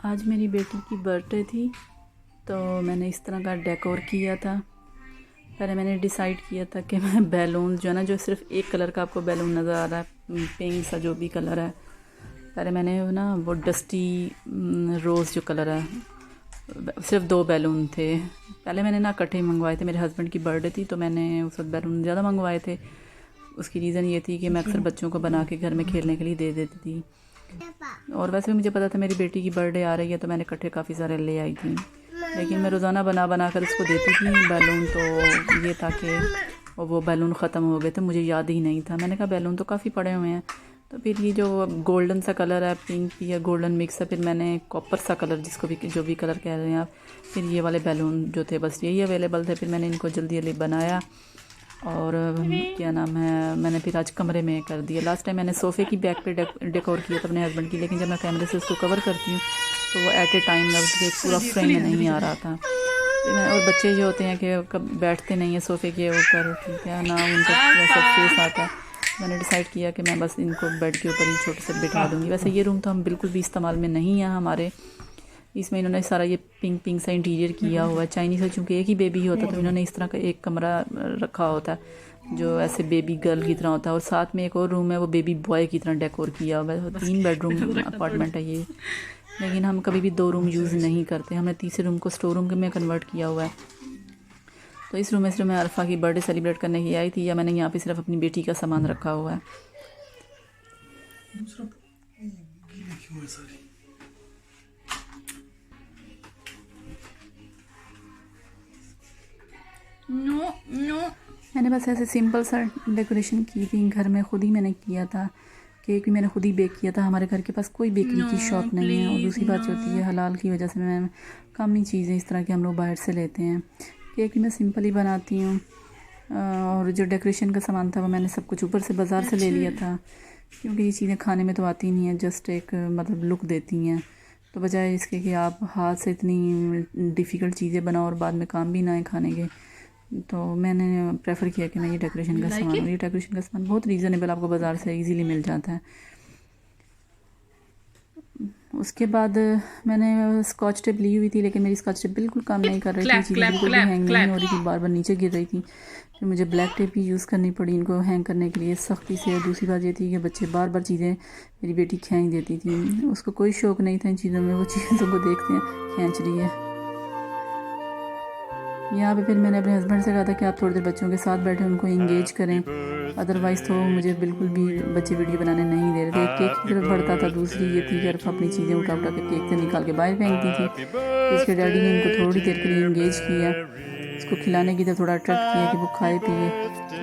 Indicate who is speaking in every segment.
Speaker 1: आज मेरी बेटी की बर्थडे थी तो मैंने इस तरह का डेकोर किया था। पहले मैंने डिसाइड किया था कि मैं बैलून जो है ना, जो सिर्फ एक कलर का आपको बैलून नज़र आ रहा है, पिंक सा जो भी कलर है, पहले मैंने ना वो डस्टी रोज़ जो कलर है, सिर्फ 2 बैलून थे। पहले मैंने ना इकट्ठे मंगवाए थे, मेरे हस्बैंड की बर्थडे थी तो मैंने उस वक्त बैलून ज़्यादा मंगवाए थे। उसकी रीज़न ये थी कि मैं अक्सर बच्चों को बना के घर में खेलने के लिए दे देती थी, और वैसे भी मुझे पता था मेरी बेटी की बर्थडे आ रही है तो मैंने इकट्ठे काफ़ी सारे ले आई थी। लेकिन मैं रोज़ाना बना बना कर उसको देती थी बैलून, तो ये था कि वो बैलून ख़त्म हो गए थे, मुझे याद ही नहीं था। मैंने कहा बैलून तो काफ़ी पड़े हुए हैं, तो फिर ये जो गोल्डन सा कलर है, पिंक या गोल्डन मिक्स है, फिर मैंने कॉपर सा कलर, जिसको भी जो भी कलर कह रहे हैं आप, फिर ये वाले बैलून जो थे बस यही अवेलेबल थे। फिर मैंने इनको जल्दी जल्दी बनाया और क्या नाम है, मैंने फिर आज कमरे में कर दिया। लास्ट टाइम मैंने सोफ़े की बैक पे डेकोर किया था अपने हस्बैंड की, लेकिन जब मैं कैमरे से उसको कवर करती हूँ तो वो एट ए टाइम उसके पूरा फ्रेम में नहीं आ रहा था। और बच्चे जो होते हैं कि कब बैठते नहीं हैं सोफ़े के ऊपर, ठीक है ना, उनका वैसा फेस आता है। मैंने डिसाइड किया कि मैं बस इनको बेड के ऊपर ही छोटे से बिठा दूँगी। वैसे ये रूम तो हम बिल्कुल भी इस्तेमाल में नहीं है हमारे, इसमें इन्होंने सारा ये पिंक पिंक सा इंटीरियर किया हुआ है। चाइनीज़ है, चूँकि एक ही बेबी होता है तो इन्होंने इस तरह का एक कमरा रखा होता है जो ऐसे बेबी गर्ल की तरह होता है, और साथ में एक और रूम है वो बेबी बॉय की तरह डेकोर किया हुआ है। 3 बेडरूम अपार्टमेंट है ये, लेकिन हम कभी भी 2 रूम यूज़ नहीं करते। हमने तीसरे रूम को स्टोर रूम में कन्वर्ट किया हुआ है। तो इस रूम में सिर्फ मैं अरफा की बर्थडे सेलिब्रेट करने की आई थी, या मैंने यहाँ पे सिर्फ अपनी बेटी का सामान रखा हुआ है। नो नो, मैंने बस ऐसे सिंपल सा डेकोरेशन की थी घर में, खुद ही मैंने किया था। केक भी मैंने खुद ही बेक किया था। हमारे घर के पास कोई बेकरी की शॉप नहीं है, और दूसरी बात जो होती है हलाल की वजह से मैं कम ही चीज़ें इस तरह की हम लोग बाहर से लेते हैं। केक भी मैं सिंपल ही बनाती हूँ, और जो डेकोरेशन का सामान था वो मैंने सब कुछ ऊपर से बाज़ार से ले लिया था, क्योंकि ये चीज़ें खाने में तो आती नहीं है, जस्ट एक मतलब लुक देती हैं। तो बजाय इसके कि आप हाथ से इतनी डिफ़िकल्ट चीज़ें बनाओ और बाद में काम भी ना आए खाने के, तो मैंने प्रेफर किया कि मैं ये डेकोरेशन का सामान, और ये डेकोरेशन का सामान बहुत रीज़नेबल आपको बाज़ार से इजीली मिल जाता है। उसके बाद मैंने स्कॉच टेप ली हुई थी, लेकिन मेरी स्कॉच टेप बिल्कुल काम नहीं कर रही थी, चीज़ें बिल्कुल भी हैंग नहीं हो रही थी, बार बार नीचे गिर रही थी। फिर मुझे ब्लैक टेप ही यूज़ करनी पड़ी इनको हैंग करने के लिए सख्ती से। दूसरी बात ये थी कि बच्चे बार बार चीज़ें, मेरी बेटी खींच देती थी, उसको कोई शौक़ नहीं था इन चीज़ों में, वो चीज़ों को देखते हैं खींच रही है। यहाँ पे फिर मैंने अपने हस्बैंड से कहा था कि आप थोड़ी देर बच्चों के साथ बैठे उनको इंगेज करें, अदरवाइज़ तो मुझे बिल्कुल भी बच्चे वीडियो बनाने नहीं दे रहे थे। एक केक की तरफ बढ़ता था, दूसरी ये थी कि अरफा अपनी चीज़ें उठा उठा के केक से निकाल के बाहर फेंक दी थी। तो इसके डैडी ने इनको थोड़ी देर के लिए इंगेज किया, उसको खिलाने की तरफ थोड़ा अट्रैक्ट किया कि वो खाए पिए,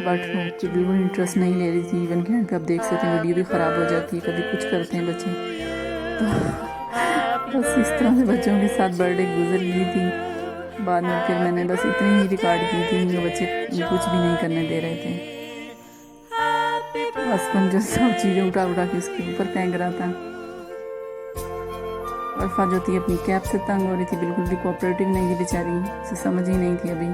Speaker 1: बट वो बिल्कुल इंटरेस्ट नहीं ले रही थी। इवन के एंड पे आप देख सकते हैं वीडियो भी ख़राब हो जाती है, कभी कुछ करते हैं बच्चे। तो बस इस तरह से बच्चों के साथ बर्थडे गुजर गई थी। बाद में फिर मैंने बस इतनी ही रिकॉर्ड की थी, बच्चे कुछ भी नहीं करने दे रहे थे, बस जो सब चीज़ें उठा उठा के उसके ऊपर फेंक रहा था। अल्फा जो थी अपनी कैप से तंग हो रही थी, बिल्कुल भी कोऑपरेटिव नहीं थी बेचारी, उसे समझ ही नहीं थी अभी।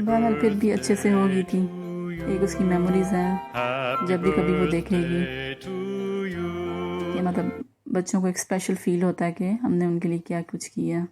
Speaker 1: बहरहाल फिर भी अच्छे से हो गई थी। एक उसकी मेमोरीज हैं, जब भी कभी वो देखेगी कि मतलब बच्चों को एक स्पेशल फील होता है कि हमने उनके लिए क्या कुछ किया।